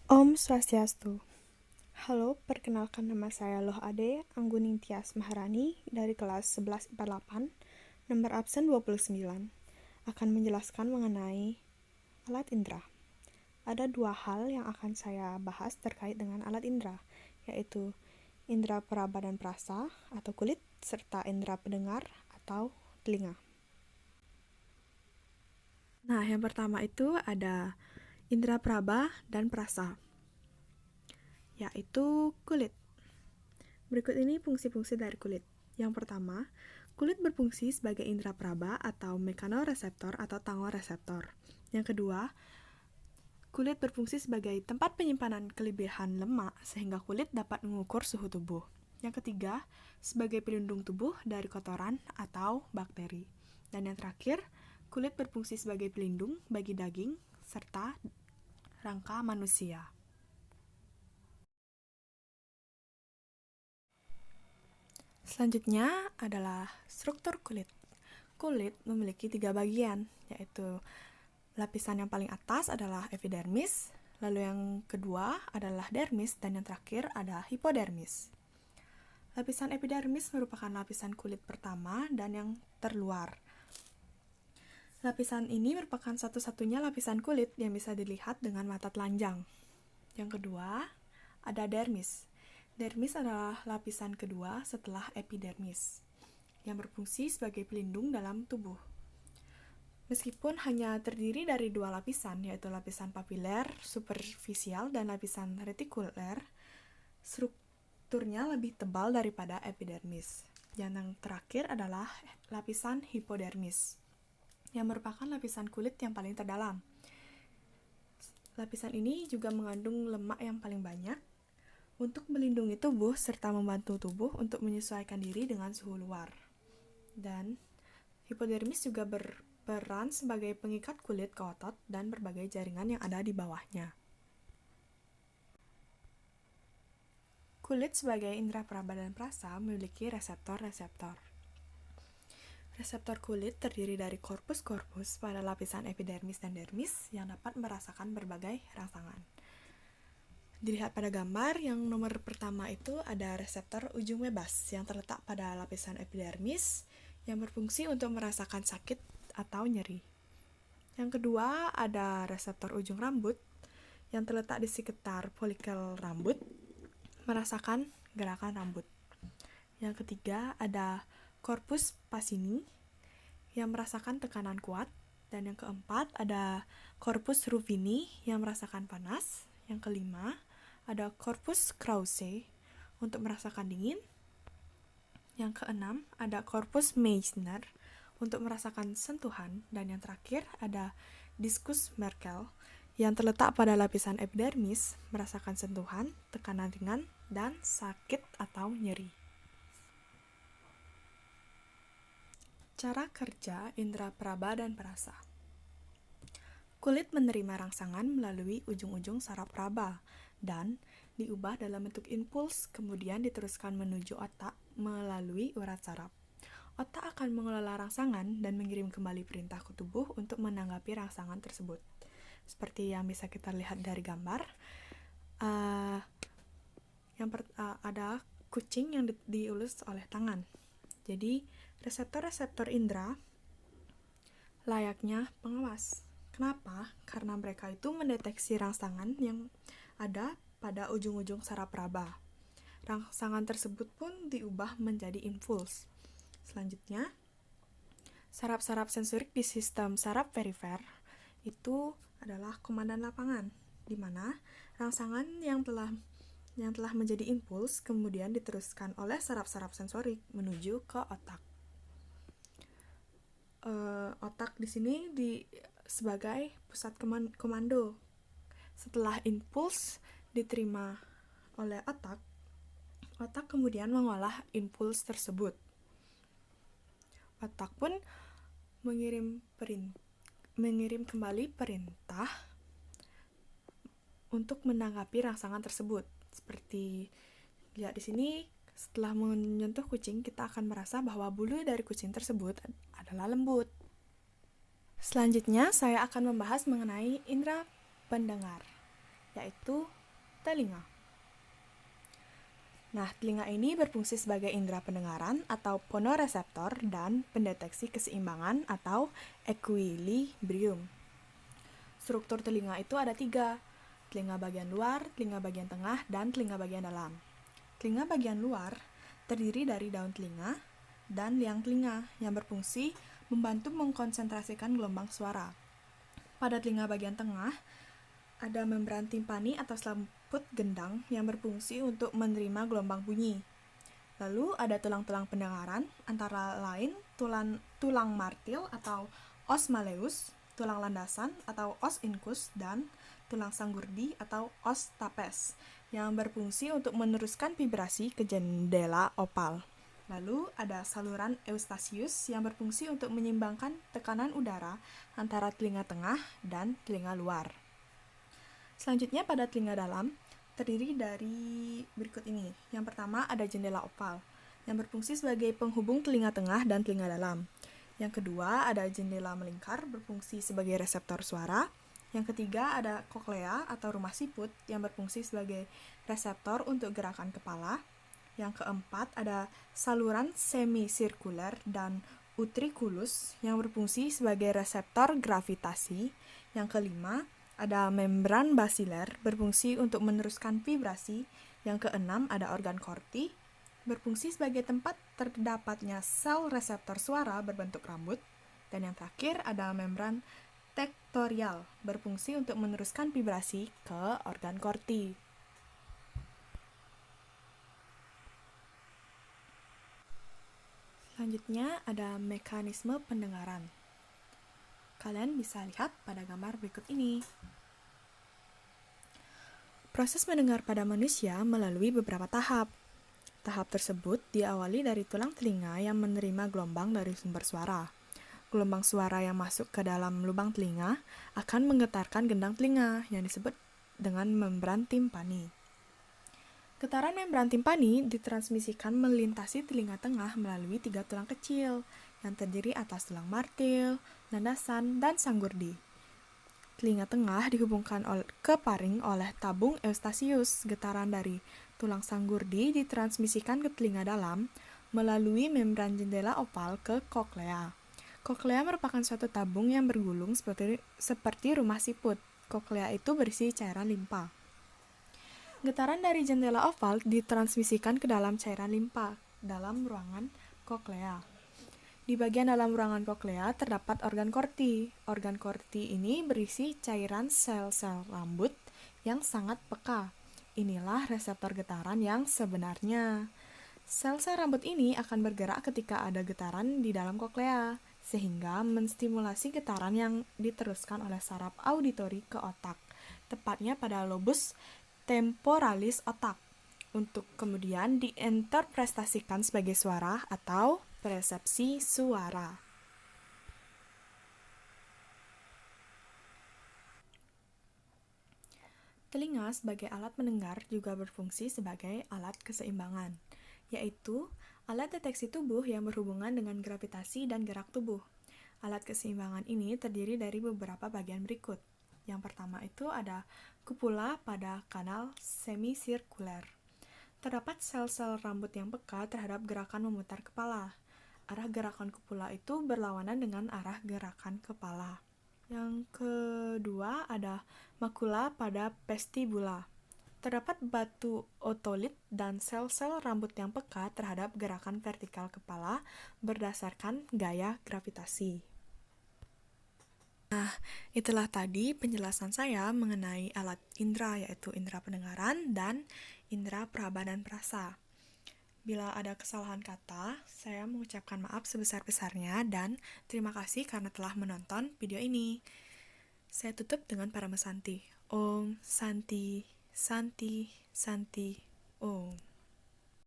Om Swastiastu. Halo, perkenalkan nama saya Loh Ade Angguning Tias Maharani dari kelas 11 IPA 8, nomor absen 29. Akan menjelaskan mengenai alat indera. Ada dua hal yang akan saya bahas terkait dengan alat indera, yaitu indera peraba dan perasa atau kulit, serta indera pendengar atau telinga. Nah, yang pertama itu ada indera peraba dan perasa, yaitu kulit. Berikut ini fungsi-fungsi dari kulit. Yang pertama, kulit berfungsi sebagai indera peraba atau mekanoreseptor atau tangoreseptor. Yang kedua, kulit berfungsi sebagai tempat penyimpanan kelebihan lemak sehingga kulit dapat mengukur suhu tubuh. Yang ketiga, sebagai pelindung tubuh dari kotoran atau bakteri. Dan yang terakhir, kulit berfungsi sebagai pelindung bagi daging serta rangka manusia. Selanjutnya adalah struktur kulit. Kulit memiliki 3 bagian, yaitu lapisan yang paling atas adalah epidermis, lalu yang kedua adalah dermis, dan yang terakhir ada hipodermis. Lapisan epidermis merupakan lapisan kulit pertama dan yang terluar. Lapisan ini merupakan satu-satunya lapisan kulit yang bisa dilihat dengan mata telanjang. Yang kedua, ada dermis. Dermis adalah lapisan kedua setelah epidermis, yang berfungsi sebagai pelindung dalam tubuh. Meskipun hanya terdiri dari 2 lapisan, yaitu lapisan papiler superficial dan lapisan retikuler, strukturnya lebih tebal daripada epidermis. Yang terakhir adalah lapisan hipodermis, yang merupakan lapisan kulit yang paling terdalam. Lapisan ini juga mengandung lemak yang paling banyak untuk melindungi tubuh serta membantu tubuh untuk menyesuaikan diri dengan suhu luar. Dan hipodermis juga berperan sebagai pengikat kulit ke otot dan berbagai jaringan yang ada di bawahnya. Kulit sebagai indera peraba dan perasa memiliki reseptor-reseptor. Reseptor kulit terdiri dari korpus-korpus pada lapisan epidermis dan dermis yang dapat merasakan berbagai rangsangan. Dilihat pada gambar, yang nomor pertama itu ada reseptor ujung bebas yang terletak pada lapisan epidermis yang berfungsi untuk merasakan sakit atau nyeri. Yang kedua ada reseptor ujung rambut yang terletak di sekitar folikel rambut, merasakan gerakan rambut. Yang ketiga ada corpus pasini yang merasakan tekanan kuat. Dan yang keempat ada corpus rufini yang merasakan panas. Yang kelima ada corpus krause untuk merasakan dingin. Yang keenam ada corpus meissner untuk merasakan sentuhan. Dan yang terakhir ada discus Merkel yang terletak pada lapisan epidermis, merasakan sentuhan, tekanan ringan, dan sakit atau nyeri. Cara kerja indera peraba dan perasa. Kulit menerima rangsangan melalui ujung-ujung saraf peraba dan diubah dalam bentuk impuls, kemudian diteruskan menuju otak melalui urat saraf. Otak akan mengelola rangsangan dan mengirim kembali perintah ke tubuh untuk menanggapi rangsangan tersebut. Seperti yang bisa kita lihat dari gambar, ada kucing yang dielus oleh tangan. Jadi, reseptor-reseptor indera layaknya pengawas. Kenapa? Karena mereka itu mendeteksi rangsangan yang ada pada ujung-ujung saraf peraba. Rangsangan tersebut pun diubah menjadi impuls. Selanjutnya, saraf-saraf sensorik di sistem saraf perifer itu adalah komandan lapangan, di mana rangsangan yang telah menjadi impuls kemudian diteruskan oleh saraf-saraf sensorik menuju ke otak. Otak di sini sebagai pusat komando. Setelah impuls diterima oleh otak kemudian mengolah impuls tersebut. Otak pun mengirim kembali perintah untuk menanggapi rangsangan tersebut. Seperti lihat di sini, setelah menyentuh kucing, kita akan merasa bahwa bulu dari kucing tersebut adalah lembut. Selanjutnya, saya akan membahas mengenai indera pendengar, yaitu telinga. Nah, telinga ini berfungsi sebagai indera pendengaran atau phonoreseptor dan pendeteksi keseimbangan atau equilibrium. Struktur telinga itu ada 3, telinga bagian luar, telinga bagian tengah, dan telinga bagian dalam. Telinga bagian luar terdiri dari daun telinga dan liang telinga yang berfungsi membantu mengkonsentrasikan gelombang suara. Pada telinga bagian tengah, ada membran timpani atau selaput gendang yang berfungsi untuk menerima gelombang bunyi. Lalu ada tulang-tulang pendengaran, antara lain tulang martil atau os malleus, tulang landasan atau os incus, dan tulang sanggurdi atau os stapes, yang berfungsi untuk meneruskan vibrasi ke jendela opal. Lalu ada saluran Eustachius yang berfungsi untuk menyeimbangkan tekanan udara antara telinga tengah dan telinga luar. Selanjutnya pada telinga dalam terdiri dari berikut ini. Yang pertama ada jendela opal yang berfungsi sebagai penghubung telinga tengah dan telinga dalam. Yang kedua ada jendela melingkar berfungsi sebagai reseptor suara. Yang ketiga ada koklea atau rumah siput yang berfungsi sebagai reseptor untuk gerakan kepala. Yang keempat ada saluran semisirkuler dan utriculus yang berfungsi sebagai reseptor gravitasi. Yang kelima ada membran basiler berfungsi untuk meneruskan vibrasi. Yang keenam ada organ korti berfungsi sebagai tempat terdapatnya sel reseptor suara berbentuk rambut. Dan yang terakhir ada membran tektorial berfungsi untuk meneruskan vibrasi ke organ korti. Selanjutnya ada mekanisme pendengaran. Kalian bisa lihat pada gambar berikut ini. Proses mendengar pada manusia melalui beberapa tahap. Tahap tersebut diawali dari tulang telinga yang menerima gelombang dari sumber suara. Gelombang suara yang masuk ke dalam lubang telinga akan menggetarkan gendang telinga yang disebut dengan membran timpani. Getaran membran timpani ditransmisikan melintasi telinga tengah melalui 3 tulang kecil yang terdiri atas tulang martil, landasan, dan sanggurdi. Telinga tengah dihubungkan ke paring oleh tabung Eustachius. Getaran dari tulang sanggurdi ditransmisikan ke telinga dalam melalui membran jendela opal ke koklea. Koklea merupakan suatu tabung yang bergulung seperti rumah siput. Koklea itu berisi cairan limpa. Getaran dari jendela oval ditransmisikan ke dalam cairan limpa dalam ruangan koklea. Di bagian dalam ruangan koklea terdapat organ korti. Organ korti ini berisi cairan sel-sel rambut yang sangat peka. Inilah reseptor getaran yang sebenarnya. Sel-sel rambut ini akan bergerak ketika ada getaran di dalam koklea, sehingga menstimulasi getaran yang diteruskan oleh saraf auditori ke otak, tepatnya pada lobus temporalis otak, untuk kemudian diinterpretasikan sebagai suara atau persepsi suara. Telinga sebagai alat mendengar juga berfungsi sebagai alat keseimbangan, yaitu alat deteksi tubuh yang berhubungan dengan gravitasi dan gerak tubuh. Alat keseimbangan ini terdiri dari beberapa bagian berikut. Yang pertama itu ada kupula pada kanal semisirkuler. Terdapat sel-sel rambut yang peka terhadap gerakan memutar kepala. Arah gerakan kupula itu berlawanan dengan arah gerakan kepala. Yang kedua ada makula pada vestibula. Terdapat batu otolit dan sel-sel rambut yang peka terhadap gerakan vertikal kepala berdasarkan gaya gravitasi. Nah, itulah tadi penjelasan saya mengenai alat indera, yaitu indera pendengaran dan indera peraba dan perasa. Bila ada kesalahan kata, saya mengucapkan maaf sebesar-besarnya dan terima kasih karena telah menonton video ini. Saya tutup dengan Paramasanti. Om Santi, Santi, Santi, Om.